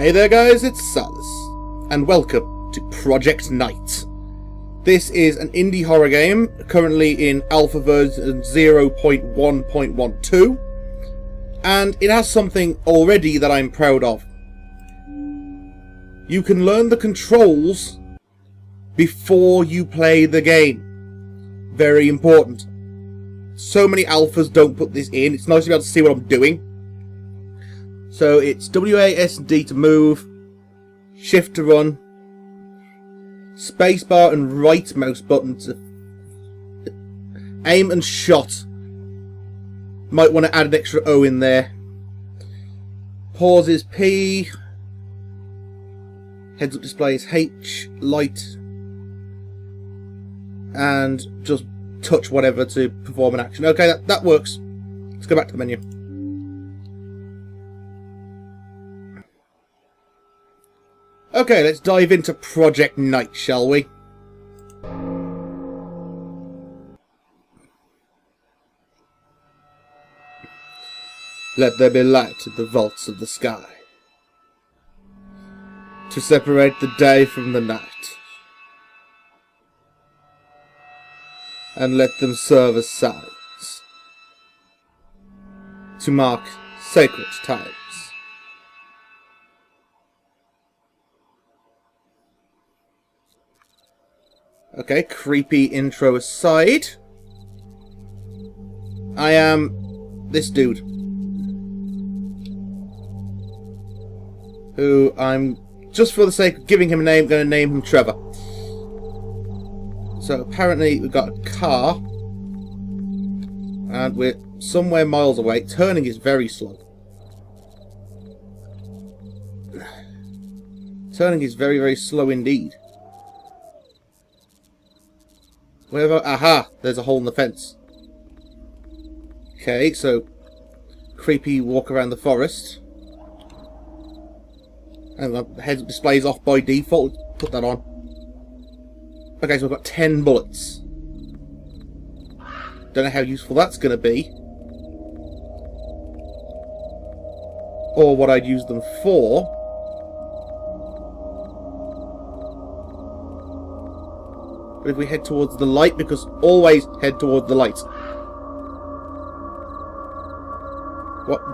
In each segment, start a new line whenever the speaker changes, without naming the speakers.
Hey there guys, it's Salis, and welcome to Project Night. This is an indie horror game, currently in alpha version 0.1.12, and it has something already that I'm proud of. You can learn the controls before you play the game. Very important. So many alphas don't put this in. It's nice to be able to see what I'm doing. So it's WASD to move, shift to run, spacebar and right mouse button to aim and shot. Might want to add an extra O in there. Pause is P. Heads up display is H. Light. And just touch whatever to perform an action. Okay, that works. Let's go back to the menu. Okay, let's dive into Project Night, shall we? Let there be light in the vaults of the sky, to separate the day from the night, and let them serve as signs, to mark sacred times. Okay, creepy intro aside. I am this dude, who I'm, just for the sake of giving him a name, going to name him Trevor. So apparently we've got a car, and we're somewhere miles away. Turning is very slow. Turning is very, very slow indeed. Wherever, aha, there's a hole in the fence. Okay, so creepy walk around the forest. And the head display is off by default. Put that on. Okay, so we've got 10 bullets. Don't know how useful that's going to be. Or what I'd use them for. But if we head towards the light, because always head towards the light.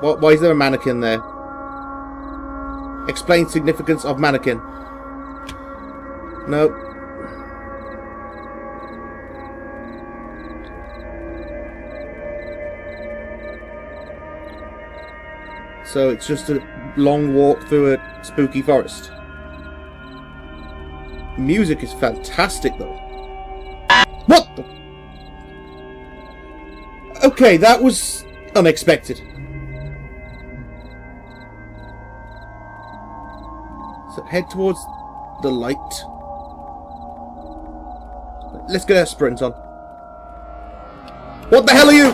Why is there a mannequin there? Explain significance of mannequin. No. So it's just a long walk through a spooky forest. Music is fantastic though. What the? Okay, that was unexpected. So head towards the light. Let's get our sprint on. What the hell are you?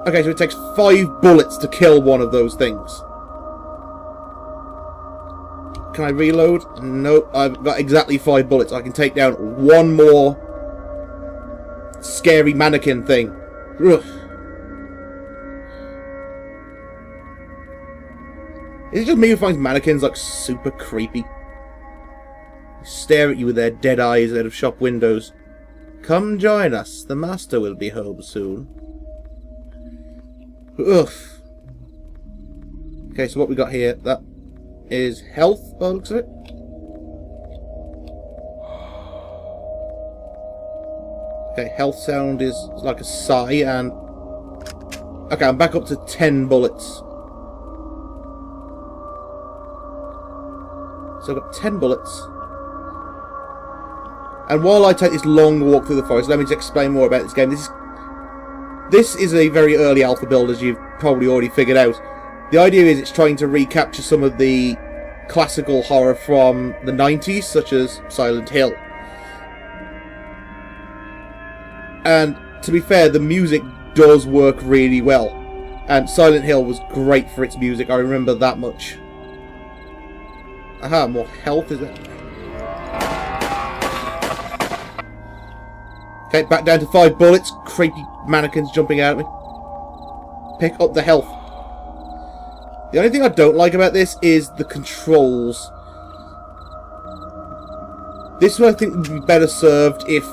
Okay, so it takes 5 bullets to kill one of those things. Can I reload? Nope, I've got exactly 5 bullets. I can take down one more scary mannequin thing. Ugh. Is it just me who finds mannequins like super creepy? They stare at you with their dead eyes out of shop windows. Come join us, the master will be home soon. Ugh. Okay, so what we got here? That is health, by the looks of it. Okay, health sound is like a sigh, and okay, I'm back up to 10 bullets. So I've got 10 bullets. And while I take this long walk through the forest, let me just explain more about this game. This is a very early alpha build, as you've probably already figured out. The idea is it's trying to recapture some of the classical horror from the 90s, such as Silent Hill. And to be fair, the music does work really well. And Silent Hill was great for its music, I remember that much. Aha, more health, is it? Okay, back down to 5 bullets. Creepy mannequins jumping out at me. Pick up the health. The only thing I don't like about this is the controls. This one I think would be better served if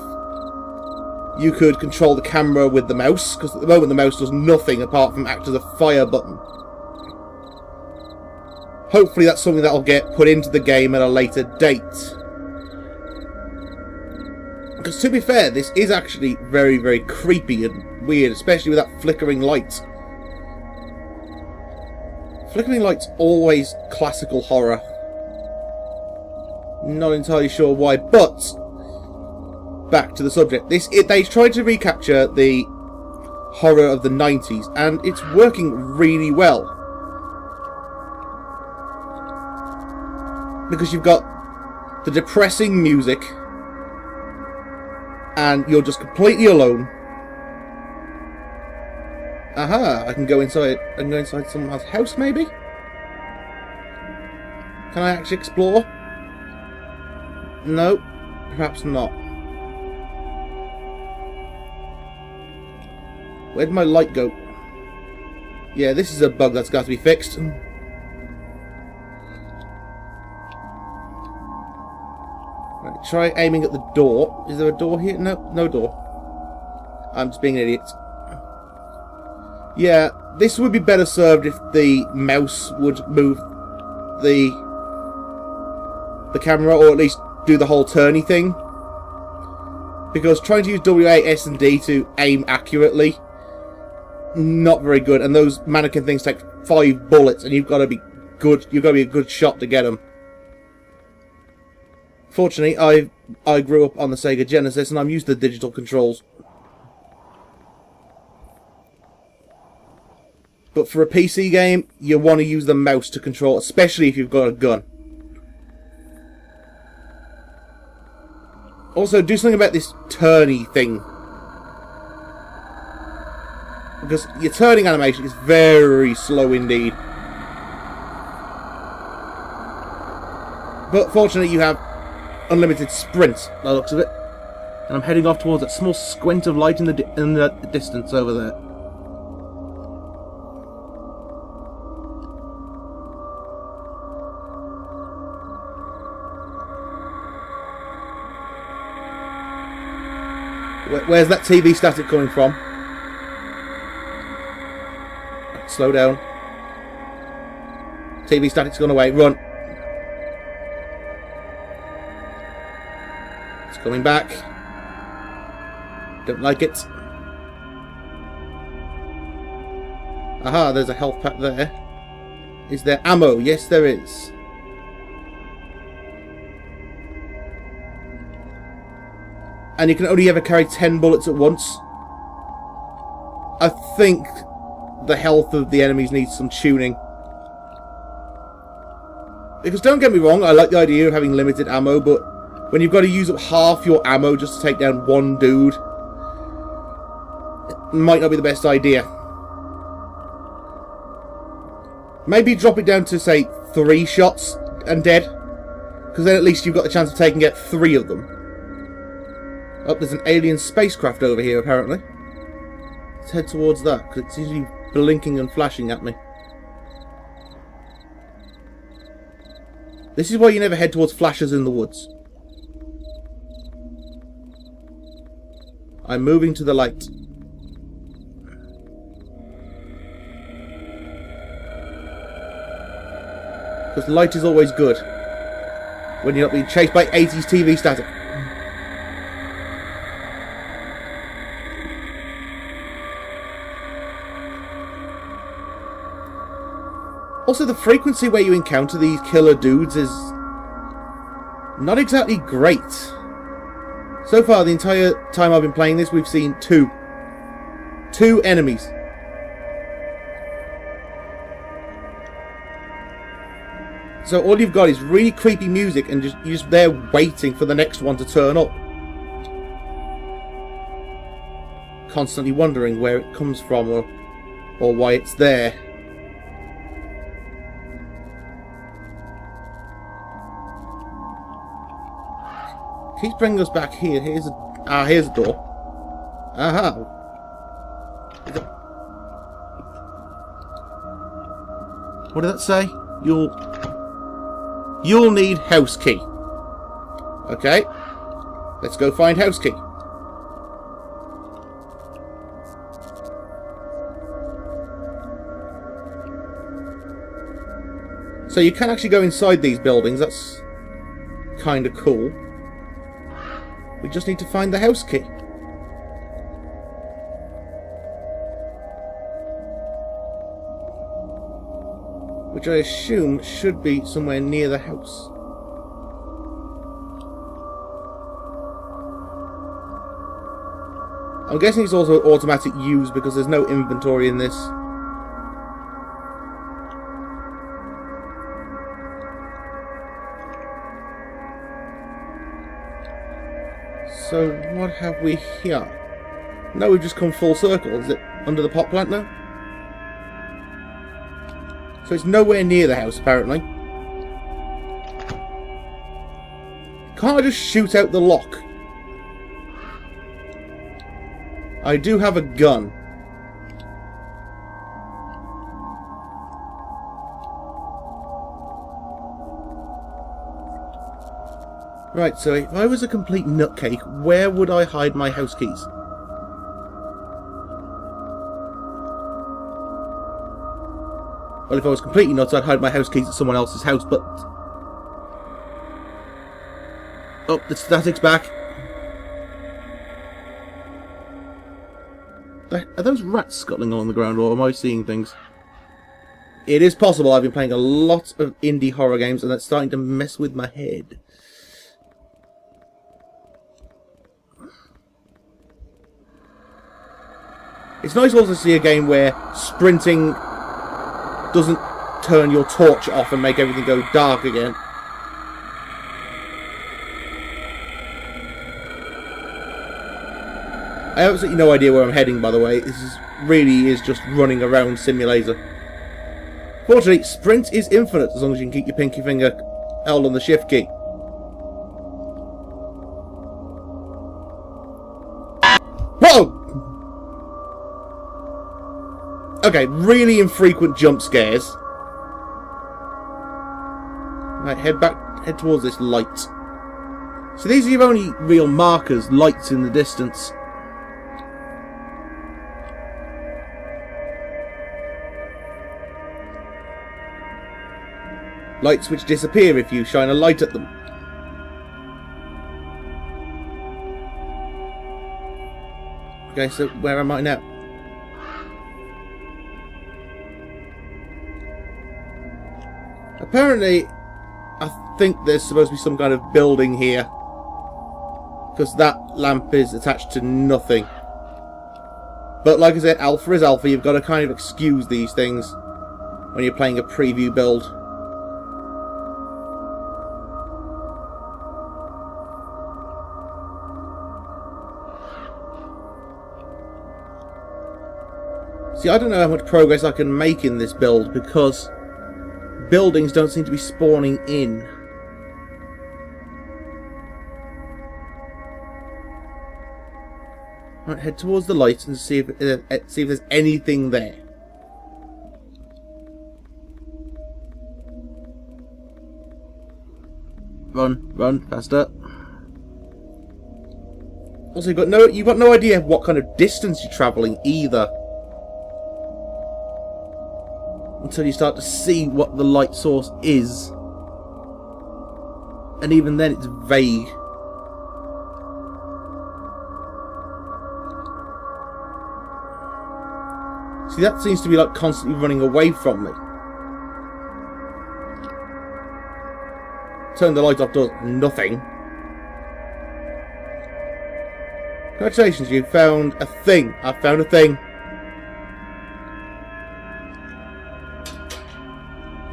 you could control the camera with the mouse, because at the moment the mouse does nothing apart from act as a fire button. Hopefully that's something that will get put into the game at a later date. Because to be fair, this is actually very, very creepy and weird, especially with that flickering light. Flickering light's always classical horror. Not entirely sure why, but back to the subject. They tried to recapture the horror of the 90s, and it's working really well. Because you've got the depressing music, and you're just completely alone. Aha! I can go inside. I can go inside someone's house, maybe. Can I actually explore? No, perhaps not. Where'd my light go? Yeah, this is a bug that's got to be fixed. Right, try aiming at the door. Is there a door here? No, no door. I'm just being an idiot. Yeah, this would be better served if the mouse would move the camera, or at least do the whole turny thing. Because trying to use WA, S and D to aim accurately, not very good. And those mannequin things take 5 bullets, and you've got to be good. You've got to be a good shot to get them. Fortunately, I grew up on the Sega Genesis, and I'm used to the digital controls. But for a PC game, you want to use the mouse to control, especially if you've got a gun. Also, do something about this turny thing. Because your turning animation is very slow indeed. But fortunately, you have unlimited sprint, by the looks of it. And I'm heading off towards that small squint of light in the distance over there. Where's that TV static coming from? Slow down. TV static's gone away. Run. It's coming back. Don't like it. Aha, there's a health pack there. Is there ammo? Yes, there is. And you can only ever carry 10 bullets at once. I think the health of the enemies needs some tuning. Because don't get me wrong, I like the idea of having limited ammo, but when you've got to use up half your ammo just to take down one dude, it might not be the best idea. Maybe drop it down to, say, 3 shots and dead. Because then at least you've got the chance of taking out 3 of them. Oh, there's an alien spacecraft over here, apparently. Let's head towards that, because it seems to be blinking and flashing at me. This is why you never head towards flashes in the woods. I'm moving to the light. Because light is always good. When you're not being chased by 80s TV static. Also, the frequency where you encounter these killer dudes is not exactly great. So far, the entire time I've been playing this, we've seen 2. 2 enemies. So all you've got is really creepy music, and you're just there waiting for the next one to turn up. Constantly wondering where it comes from or why it's there. Keeps bringing us back here. Here's a door. Aha. What did that say? You'll need house key. Okay. Let's go find house key. So you can actually go inside these buildings. That's kind of cool. We just need to find the house key. Which I assume should be somewhere near the house. I'm guessing it's also automatic use because there's no inventory in this. So what have we here? No, we've just come full circle. Is it under the pot plant now? So it's nowhere near the house, apparently. Can't I just shoot out the lock? I do have a gun. Right, so if I was a complete nutcake, where would I hide my house keys? Well, if I was completely nuts, I'd hide my house keys at someone else's house, but... Oh, the static's back. Are those rats scuttling on the ground, or am I seeing things? It is possible. I've been playing a lot of indie horror games, and that's starting to mess with my head. It's nice also to see a game where sprinting doesn't turn your torch off and make everything go dark again. I have absolutely no idea where I'm heading, by the way. This really is just running around simulator. Fortunately, sprint is infinite as long as you can keep your pinky finger held on the shift key. Whoa! Okay, really infrequent jump scares. Right, head towards this light. So these are your only real markers, lights in the distance. Lights which disappear if you shine a light at them. Okay, so where am I now? Apparently, I think there's supposed to be some kind of building here. Because that lamp is attached to nothing. But like I said, alpha is alpha. You've got to kind of excuse these things when you're playing a preview build. See, I don't know how much progress I can make in this build because buildings don't seem to be spawning in. Right, head towards the lights and see if there's anything there. Run faster. Also, you've got no idea what kind of distance you're travelling either. Until you start to see what the light source is. And even then it's vague. See, that seems to be like constantly running away from me. Turn the light off does nothing. Congratulations, you found a thing. I found a thing.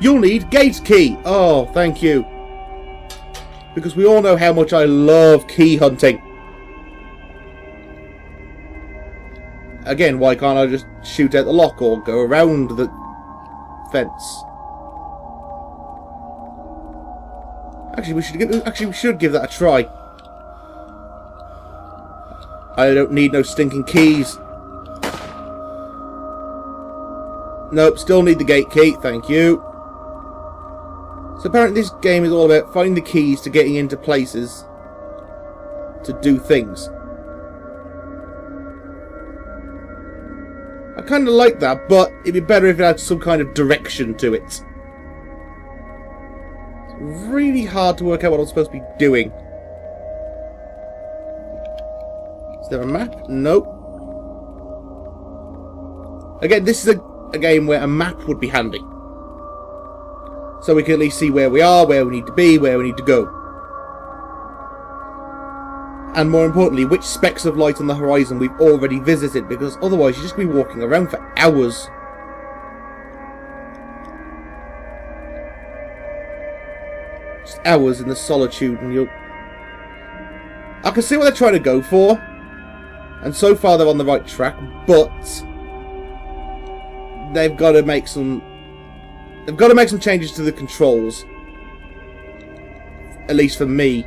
You'll need gate key. Oh, thank you. Because we all know how much I love key hunting. Again, why can't I just shoot out the lock or go around the fence? Actually, we should give that a try. I don't need no stinking keys. Nope, still need the gate key. Thank you. So apparently this game is all about finding the keys to getting into places to do things. I kind of like that, but it'd be better if it had some kind of direction to it. It's really hard to work out what I'm supposed to be doing. Is there a map? Nope. Again, this is a game where a map would be handy. So we can at least see where we are, where we need to be, where we need to go. And more importantly, which specks of light on the horizon we've already visited, because otherwise you're just going to be walking around for hours. Just hours in the solitude, and you'll... I can see what they're trying to go for. And so far they're on the right track, but... they've got to make some... they've got to make some changes to the controls. At least for me.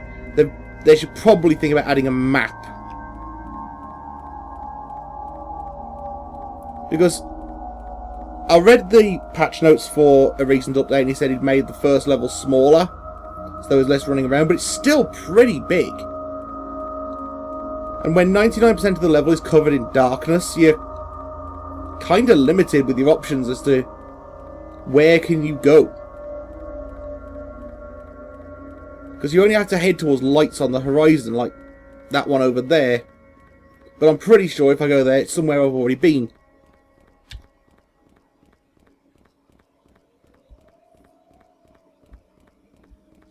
They should probably think about adding a map. Because I read the patch notes for a recent update and he said he'd made the first level smaller. So there was less running around, but it's still pretty big. And when 99% of the level is covered in darkness, you're kind of limited with your options as to where can you go. Because you only have to head towards lights on the horizon, like that one over there. But I'm pretty sure if I go there, it's somewhere I've already been.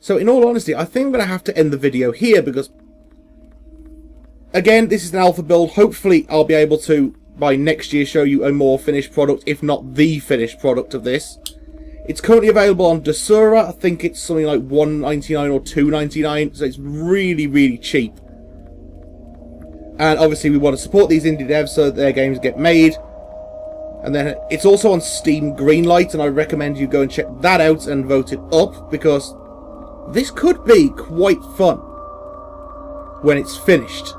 So in all honesty, I think I'm going to have to end the video here because... again, this is an alpha build. Hopefully I'll be able to, by next year, show you a more finished product, if not the finished product of this. It's currently available on Desura. I think it's something like $1.99 or $2.99, so it's really, really cheap. And obviously we want to support these indie devs so that their games get made. And then it's also on Steam Greenlight, and I recommend you go and check that out and vote it up, because this could be quite fun when it's finished.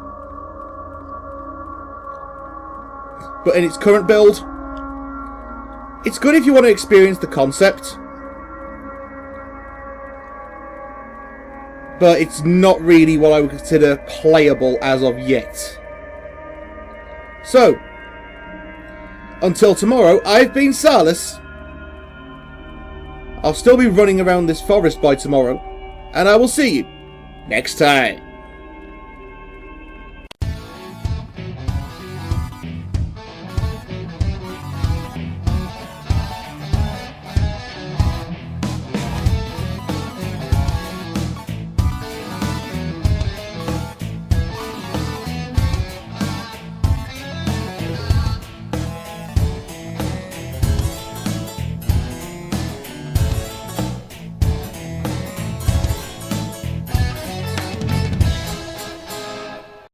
But in its current build, it's good if you want to experience the concept, but it's not really what I would consider playable as of yet. So, until tomorrow, I've been Salis. I'll still be running around this forest by tomorrow, and I will see you next time.